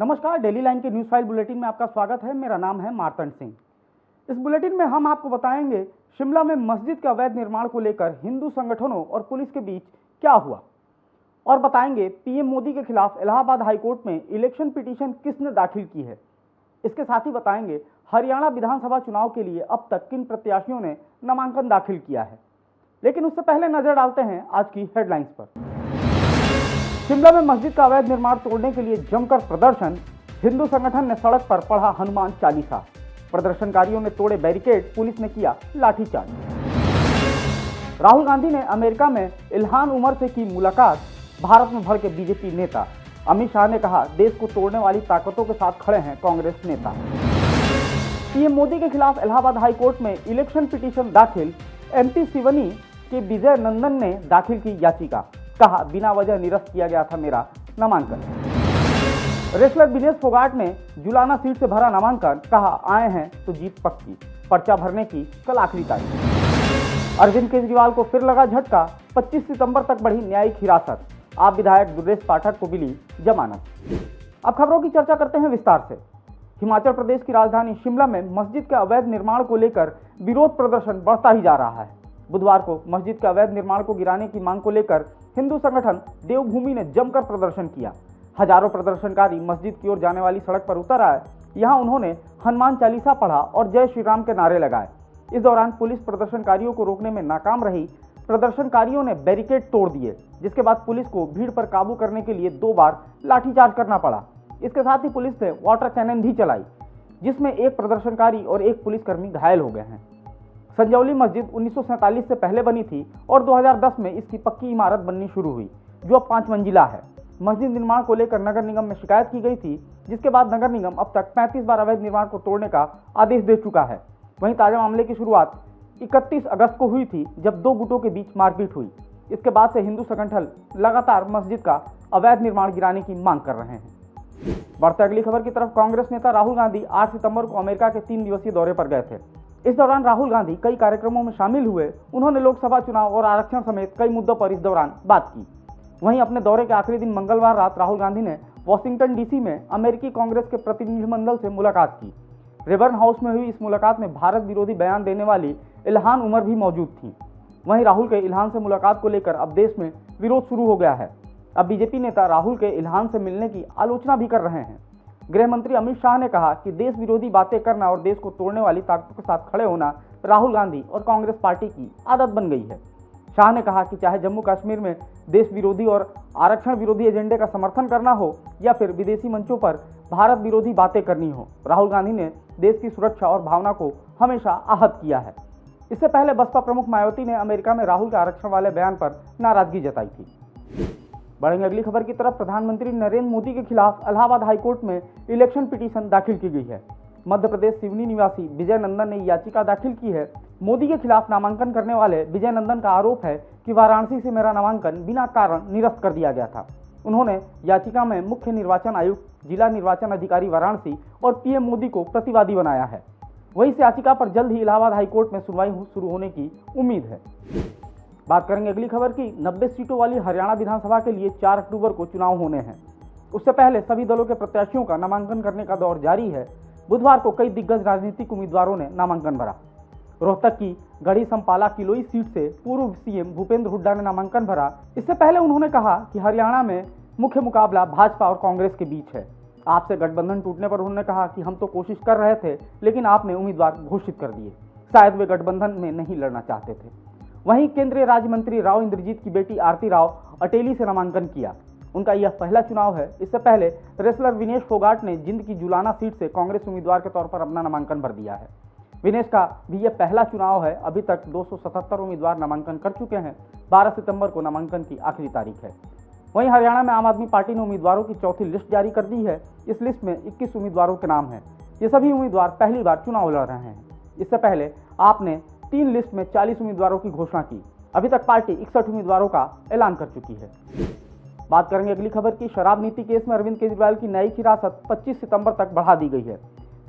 नमस्कार, daily line के news file bulletin में आपका स्वागत है। मेरा नाम है मार्तंड सिंह। इस बुलेटिन में हम आपको बताएंगे शिमला में मस्जिद के अवैध निर्माण को लेकर हिंदू संगठनों और पुलिस के बीच क्या हुआ, और बताएंगे पीएम मोदी के खिलाफ इलाहाबाद हाईकोर्ट में इलेक्शन पिटीशन किसने दाखिल की है। इसके साथ ही बताएंगे हरियाणा विधानसभा चुनाव के लिए अब तक किन प्रत्याशियों ने नामांकन दाखिल किया है। लेकिन उससे पहले नजर डालते हैं आज की हेडलाइंस पर। शिमला में मस्जिद का अवैध निर्माण तोड़ने के लिए जमकर प्रदर्शन, हिंदू संगठन ने सड़क पर पढ़ा हनुमान चालीसा, प्रदर्शनकारियों ने तोड़े बैरिकेड, पुलिस ने किया लाठीचार्ज। राहुल गांधी ने अमेरिका में इल्हान उमर से की मुलाकात, भारत में भर के बीजेपी नेता। अमित शाह ने कहा देश को तोड़ने वाली ताकतों के साथ खड़े हैं कांग्रेस नेता। पीएम मोदी के खिलाफ इलाहाबाद हाईकोर्ट में इलेक्शन पिटीशन दाखिल, एमपी सिवनी के विजय नंदन ने दाखिल की याचिका, कहा बिना वजह निरस्त किया गया था मेरा नामांकन। रेसलर विनेश फोगाट ने जुलाना सीट से भरा नामांकन, कहा आए हैं तो जीत पक्की, पर्चा भरने की कल आखिरी तारीख। अरविंद केजरीवाल को फिर लगा झटका, 25 सितंबर तक बढ़ी न्यायिक हिरासत, आप विधायक दुर्गेश पाठक को मिली जमानत। अब खबरों की चर्चा करते हैं विस्तार से। हिमाचल प्रदेश की राजधानी शिमला में मस्जिद के अवैध निर्माण को लेकर विरोध प्रदर्शन बढ़ता ही जा रहा है। बुधवार को मस्जिद के अवैध निर्माण को गिराने की मांग को लेकर हिंदू संगठन देवभूमि ने जमकर प्रदर्शन किया। हजारों प्रदर्शनकारी मस्जिद की ओर जाने वाली सड़क पर उतर आए। यहां उन्होंने हनुमान चालीसा पढ़ा और जय श्री राम के नारे लगाए। इस दौरान पुलिस प्रदर्शनकारियों को रोकने में नाकाम रही। प्रदर्शनकारियों ने बैरिकेड तोड़ दिए, जिसके बाद पुलिस को भीड़ पर काबू करने के लिए 2 बार लाठीचार्ज करना पड़ा। इसके साथ ही पुलिस ने वाटर कैनन भी चलाई, जिसमें एक प्रदर्शनकारी और एक पुलिसकर्मी घायल हो गए हैं। संजौली मस्जिद 1947 से पहले बनी थी और 2010 में इसकी पक्की इमारत बननी शुरू हुई, जो अब 5 मंजिला है। मस्जिद निर्माण को लेकर नगर निगम में शिकायत की गई थी, जिसके बाद नगर निगम अब तक 35 बार अवैध निर्माण को तोड़ने का आदेश दे चुका है। वहीं ताजा मामले की शुरुआत 31 अगस्त को हुई थी, जब 2 गुटों के बीच मारपीट हुई। इसके बाद से हिंदू संगठन लगातार मस्जिद का अवैध निर्माण गिराने की मांग कर रहे हैं। बढ़ते अगली खबर की तरफ। कांग्रेस नेता राहुल गांधी 8 सितंबर को अमेरिका के 3 दिवसीय दौरे पर गए थे। इस दौरान राहुल गांधी कई कार्यक्रमों में शामिल हुए। उन्होंने लोकसभा चुनाव और आरक्षण समेत कई मुद्दों पर इस दौरान बात की। वहीं अपने दौरे के आखिरी दिन मंगलवार रात राहुल गांधी ने वाशिंगटन डीसी में अमेरिकी कांग्रेस के प्रतिनिधिमंडल से मुलाकात की। रेबर्न हाउस में हुई इस मुलाकात में भारत विरोधी बयान देने वाली इल्हान उमर भी मौजूद थी। वहीं राहुल के इल्हान से मुलाकात को लेकर अब देश में विरोध शुरू हो गया है। अब बीजेपी नेता राहुल के इल्हान से मिलने की आलोचना भी कर रहे हैं। गृह मंत्री अमित शाह ने कहा कि देश विरोधी बातें करना और देश को तोड़ने वाली ताकतों के साथ खड़े होना राहुल गांधी और कांग्रेस पार्टी की आदत बन गई है। शाह ने कहा कि चाहे जम्मू कश्मीर में देश विरोधी और आरक्षण विरोधी एजेंडे का समर्थन करना हो या फिर विदेशी मंचों पर भारत विरोधी बातें करनी हो, राहुल गांधी ने देश की सुरक्षा और भावना को हमेशा आहत किया है। इससे पहले बसपा प्रमुख मायावती ने अमेरिका में राहुल के आरक्षण वाले बयान पर नाराजगी जताई थी। बढ़ेंगे अगली खबर की तरफ। प्रधानमंत्री नरेंद्र मोदी के खिलाफ इलाहाबाद हाईकोर्ट में इलेक्शन पिटीशन दाखिल की गई है। मध्य प्रदेश सिवनी निवासी विजय नंदन ने याचिका दाखिल की है। मोदी के खिलाफ नामांकन करने वाले विजय नंदन का आरोप है कि वाराणसी से मेरा नामांकन बिना कारण निरस्त कर दिया गया था। उन्होंने याचिका में मुख्य निर्वाचन आयुक्त, जिला निर्वाचन अधिकारी वाराणसी और पीएम मोदी को प्रतिवादी बनाया है। वहीं इस याचिका पर जल्द ही इलाहाबाद हाईकोर्ट में सुनवाई शुरू होने की उम्मीद है। बात करेंगे अगली खबर की। 90 सीटों वाली हरियाणा विधानसभा के लिए 4 अक्टूबर को चुनाव होने हैं। उससे पहले सभी दलों के प्रत्याशियों का नामांकन करने का दौर जारी है। बुधवार को कई दिग्गज राजनीतिक उम्मीदवारों ने नामांकन भरा। रोहतक की गढ़ी संपाला किलोई सीट से पूर्व सीएम भूपेंद्र हुड्डा ने नामांकन भरा। इससे पहले उन्होंने कहा कि हरियाणा में मुख्य मुकाबला भाजपा और कांग्रेस के बीच है। आपसे गठबंधन टूटने पर उन्होंने कहा कि हम तो कोशिश कर रहे थे, लेकिन आपने उम्मीदवार घोषित कर दिए, शायद वे गठबंधन में नहीं लड़ना चाहते थे। वहीं केंद्रीय राज्य मंत्री राव इंद्रजीत की बेटी आरती राव अटेली से नामांकन किया। उनका यह पहला चुनाव है। इससे पहले रेसलर विनेश फोगाट ने जिंद की जुलाना सीट से कांग्रेस उम्मीदवार के तौर पर अपना नामांकन भर दिया है। विनेश का भी यह पहला चुनाव है। अभी तक 277 उम्मीदवार नामांकन कर चुके हैं। 12 सितंबर को नामांकन की आखिरी तारीख है। वहीं हरियाणा में आम आदमी पार्टी ने उम्मीदवारों की चौथी लिस्ट जारी कर दी है। इस लिस्ट में 21 उम्मीदवारों के नाम हैं। ये सभी उम्मीदवार पहली बार चुनाव लड़ रहे हैं। इससे पहले आपने 3 लिस्ट में 40 उम्मीदवारों की घोषणा की। अभी तक पार्टी 61 उम्मीदवारों का ऐलान कर चुकी है। बात करेंगे अगली खबर की। शराब नीति केस में अरविंद केजरीवाल की न्यायिक हिरासत 25 सितंबर तक बढ़ा दी गई है।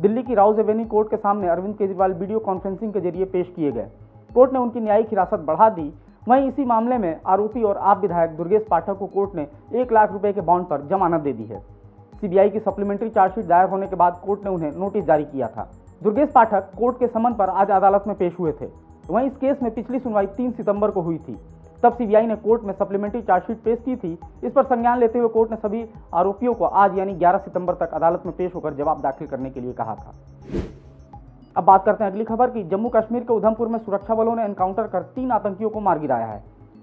दिल्ली की राउज एवेन्यू कोर्ट के सामने अरविंद केजरीवाल वीडियो कॉन्फ्रेंसिंग के जरिए पेश किए गए। कोर्ट ने उनकी न्यायिक हिरासत बढ़ा दी। वहीं इसी मामले में आरोपी और आप विधायक दुर्गेश पाठक को कोर्ट ने 1 लाख रुपए के बॉन्ड पर जमानत दे दी है। सीबीआई की सप्लीमेंट्री चार्जशीट दायर होने के बाद कोर्ट ने उन्हें नोटिस जारी किया था। दुर्गेश पाठक कोर्ट के समन पर आज अदालत में पेश हुए थे। वहीं इस केस में पिछली सुनवाई 3 सितंबर को हुई थी। तब सीबीआई ने कोर्ट में सप्लीमेंट्री चार्जशीट पेश की थी। इस पर संज्ञान लेते हुए कोर्ट ने सभी आरोपियों को आज यानी 11 सितंबर तक अदालत में पेश होकर जवाब दाखिल करने के लिए कहा था। अब बात करते हैं अगली खबर की। जम्मू कश्मीर के उधमपुर में सुरक्षा बलों ने एनकाउंटर कर 3 आतंकियों को मार गिराया है।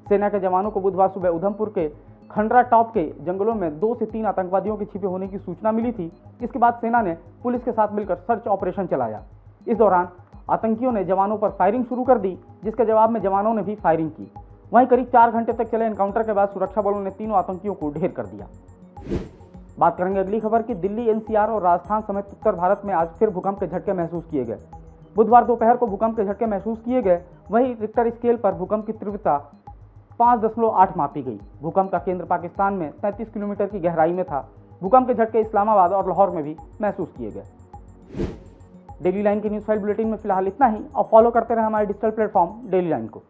सेना के जवानों को बुधवार सुबह उधमपुर के खंडरा टॉप के जंगलों में 2 से 3 आतंकवादियों के छिपे होने की सूचना मिली थी। इसके बाद सेना ने पुलिस के साथ मिलकर सर्च ऑपरेशन चलाया। इस दौरान आतंकियों ने जवानों पर फायरिंग शुरू कर दी, जिसके जवाब में जवानों ने भी फायरिंग की। वहीं करीब 4 घंटे तक चले एनकाउंटर के बाद सुरक्षा बलों ने तीनों आतंकियों को ढेर कर दिया। बात करेंगे अगली खबर की। दिल्ली, एनसीआर और राजस्थान समेत उत्तर भारत में आज फिर भूकंप के झटके महसूस किए गए। बुधवार दोपहर को भूकंप के झटके महसूस किए गए। वहीं रिक्टर स्केल पर भूकंप की तीव्रता 5.8 मापी गई। भूकंप का केंद्र पाकिस्तान में 33 किलोमीटर की गहराई में था। भूकंप के झटके इस्लामाबाद और लाहौर में भी महसूस किए गए। डेली लाइन की न्यूज़ फाइल बुलेटिन में फिलहाल इतना ही। और फॉलो करते रहे हमारे डिजिटल प्लेटफॉर्म डेली लाइन को।